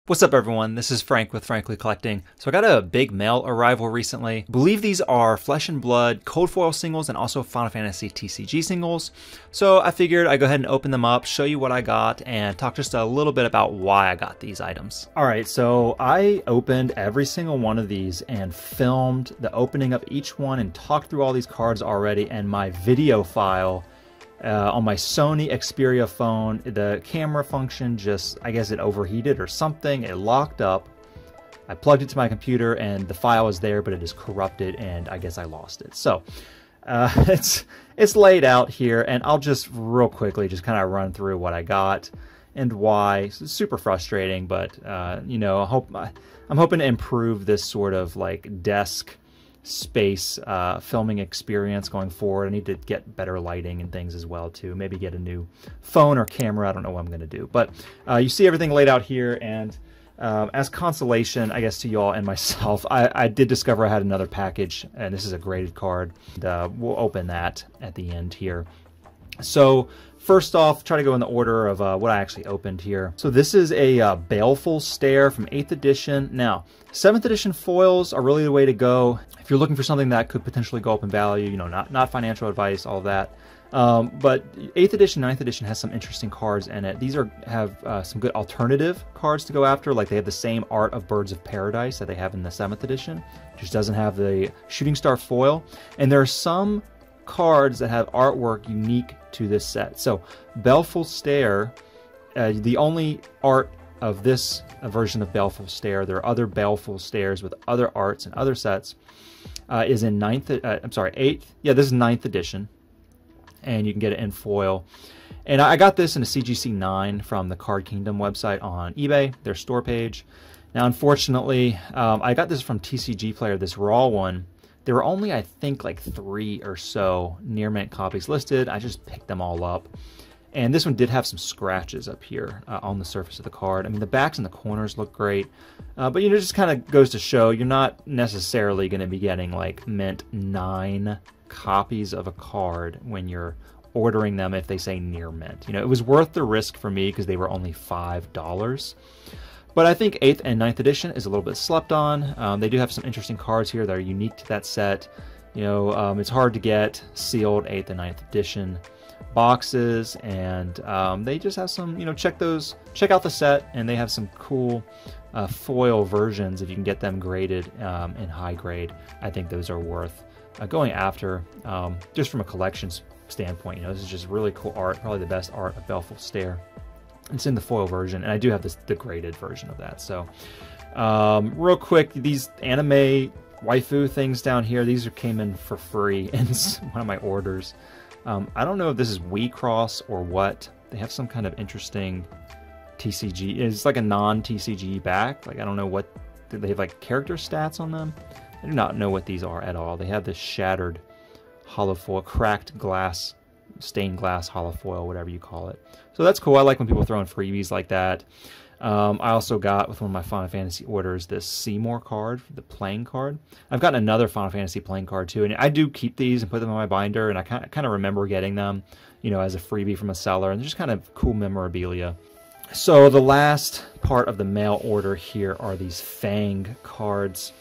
What's up everyone, this is Frank with Frankly Collecting. So I got a big mail arrival recently. I believe these are Flesh and Blood Code Foil singles and also Final Fantasy TCG singles. So I figured I'd go ahead and open them up, show you what I got, and talk just a little bit about why I got these items. Alright, so I opened every single one of these and filmed the opening of each one and talked through all these cards already, and my video file on my Sony Xperia phone, the camera function just, I guess it overheated or something, it locked up. I plugged it to my computer and the file is there, but it is corrupted and I guess I lost it. So it's laid out here, and I'll just real quickly just kind of run through what I got and why. It's super frustrating, but you know, I'm hoping to improve this sort of like desk space filming experience going forward. I need to get better lighting and things as well too. Maybe get a new phone or camera. I don't know what I'm going to do, but you see everything laid out here, and as consolation, I guess, to y'all and myself, I did discover I had another package, and this is a graded card. And, we'll open that at the end here. So first off, try to go in the order of what I actually opened here. So this is a Baleful Stare from 8th edition. Now, 7th edition foils are really the way to go if you're looking for something that could potentially go up in value, you know, not financial advice, all of that. But 8th edition, 9th edition has some interesting cards in it. These have some good alternative cards to go after. Like, they have the same art of Birds of Paradise that they have in the 7th edition. Just doesn't have the Shooting Star foil. And there are some cards that have artwork unique to this set. So Baleful Stare, the only art of this version of Baleful Stare, there are other Baleful Stares with other arts and other sets, is in 8th, yeah, this is 9th edition, and you can get it in foil. And I got this in a CGC 9 from the Card Kingdom website on eBay, their store page. Now, unfortunately, I got this from TCG Player, this raw one. There were only, I think, like 3 or so near mint copies listed. I just picked them all up. And this one did have some scratches up here on the surface of the card. I mean, the backs and the corners look great. But, you know, it just kind of goes to show you're not necessarily going to be getting, like, mint 9 copies of a card when you're ordering them if they say near mint. You know, it was worth the risk for me because they were only $5. But I think 8th and 9th edition is a little bit slept on. They do have some interesting cards here that are unique to that set. You know, it's hard to get sealed 8th and 9th edition boxes, and they just have some, you know, check out the set, and they have some cool foil versions if you can get them graded in high grade. I think those are worth going after, just from a collections standpoint. You know, this is just really cool art, probably the best art of Baleful Stare. It's in the foil version, and I do have the graded version of that. So real quick, these anime waifu things down here, these came in for free in one of my orders. I don't know if this is WeCross or what. They have some kind of interesting TCG. It's like a non-TCG back. Like, I don't know what, they have like character stats on them. I do not know what these are at all. They have this shattered hollow foil, cracked glass, stained glass hollow foil, whatever you call it. So that's cool. I like when people throw in freebies like that. I also got, with one of my Final Fantasy orders, this Seymour card, the playing card. I've gotten another Final Fantasy playing card too, and I do keep these and put them in my binder, and I kind of remember getting them, you know, as a freebie from a seller, and they're just kind of cool memorabilia. So the last part of the mail order here are these Fang cards.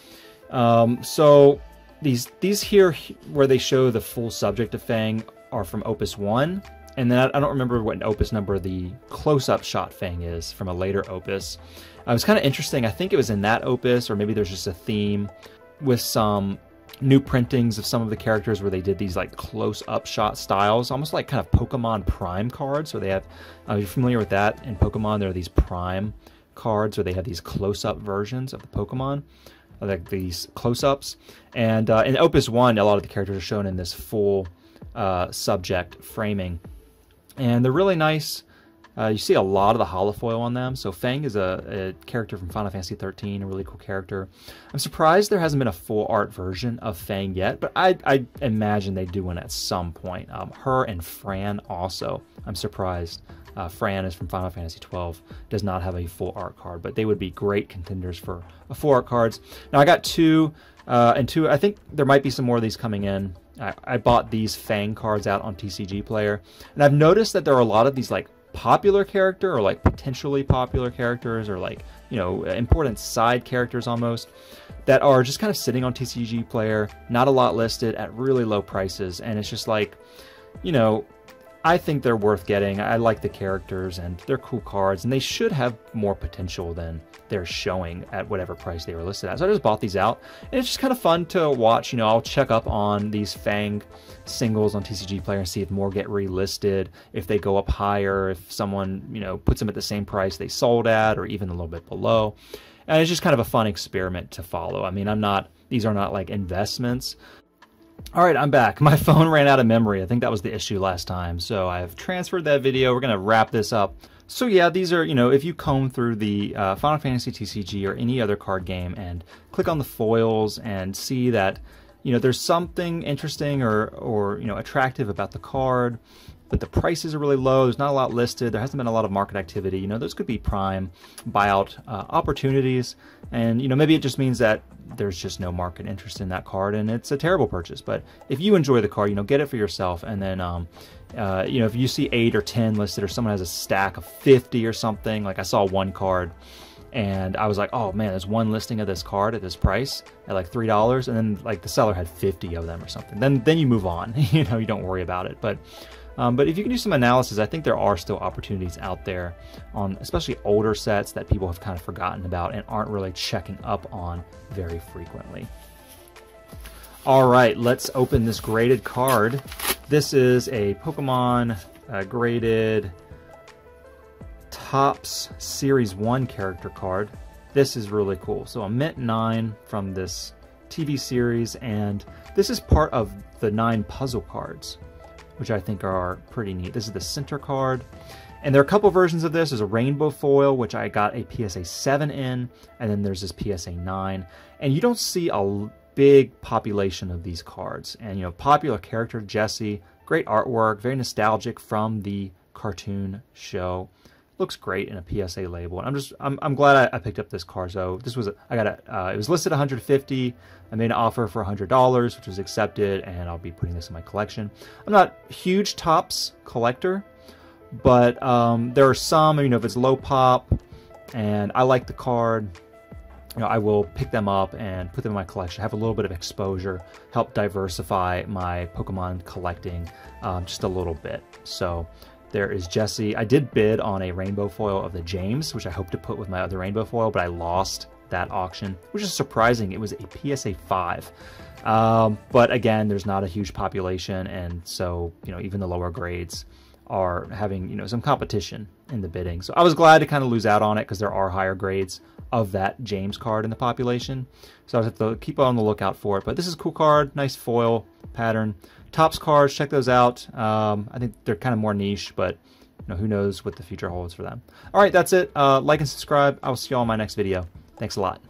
So these here where they show the full subject of Fang are from Opus 1. And then I don't remember what Opus number the close-up shot Fang is from a later Opus. It was kind of interesting. I think it was in that Opus, or maybe there's just a theme with some new printings of some of the characters where they did these like close-up shot styles, almost like kind of Pokemon Prime cards. So they have, you're familiar with that? In Pokemon, there are these Prime cards where they have these close-up versions of the Pokemon, like these close-ups. And in Opus 1, a lot of the characters are shown in this full subject framing. And they're really nice. You see a lot of the holofoil on them. So Fang is a character from Final Fantasy 13, a really cool character. I'm surprised there hasn't been a full art version of Fang yet, but I imagine they do one at some point. Her and Fran also. I'm surprised. Fran is from Final Fantasy 12, does not have a full art card, but they would be great contenders for a full art cards. Now I got 2, and 2, I think there might be some more of these coming in. I bought these Fang cards out on TCG Player, and I've noticed that there are a lot of these like popular character or like potentially popular characters or like, you know, important side characters almost that are just kind of sitting on TCG Player, not a lot listed at really low prices. And it's just like, you know, I think they're worth getting. I like the characters and they're cool cards and they should have more potential than they're showing at whatever price they were listed at. So I just bought these out and it's just kind of fun to watch. You know, I'll check up on these Fang singles on TCG Player and see if more get relisted, if they go up higher, if someone, you know, puts them at the same price they sold at or even a little bit below. And it's just kind of a fun experiment to follow. I mean, these are not like investments. All right, I'm back. My phone ran out of memory. I think that was the issue last time. So I've transferred that video. We're going to wrap this up. So yeah, these are, you know, if you comb through the Final Fantasy TCG or any other card game and click on the foils and see that, you know, there's something interesting or you know, attractive about the card, but the prices are really low. There's not a lot listed. There hasn't been a lot of market activity. You know, those could be prime buyout opportunities. And, you know, maybe it just means that there's just no market interest in that card and it's a terrible purchase. But if you enjoy the card, you know, get it for yourself. And then, you know, if you see 8 or 10 listed or someone has a stack of 50 or something, like I saw one card and I was like, oh man, there's one listing of this card at this price at like $3. And then like the seller had 50 of them or something. Then you move on, you know, you don't worry about it. But if you can do some analysis, I think there are still opportunities out there on especially older sets that people have kind of forgotten about and aren't really checking up on very frequently. All right, let's open this graded card. This is a Pokemon graded Topps Series 1 character card. This is really cool. So a Mint 9 from this TV series, and this is part of the 9 puzzle cards, which I think are pretty neat. This is the center card. And there are a couple versions of this. There's a rainbow foil, which I got a PSA 7 in, and then there's this PSA 9. And you don't see a big population of these cards. And, you know, popular character, Jessie, great artwork, very nostalgic from the cartoon show. Looks great in a PSA label. And I'm glad I picked up this card. So this was, it was listed $150. I made an offer for $100, which was accepted, and I'll be putting this in my collection. I'm not a huge Topps collector, but there are some, you know, if it's low pop and I like the card, you know, I will pick them up and put them in my collection, have a little bit of exposure, help diversify my Pokemon collecting just a little bit. So there is Jessie. I did bid on a rainbow foil of the James, which I hope to put with my other rainbow foil, but I lost that auction, which is surprising. It was a PSA 5. But again, there's not a huge population, and so, you know, even the lower grades are having, you know, some competition in the bidding. So I was glad to kind of lose out on it because there are higher grades of that James card in the population. So I have to keep on the lookout for it. But this is a cool card, nice foil pattern. Topps cards, check those out. I think they're kind of more niche, but you know, who knows what the future holds for them. All right, that's it. Like and subscribe. I will see you all in my next video. Thanks a lot.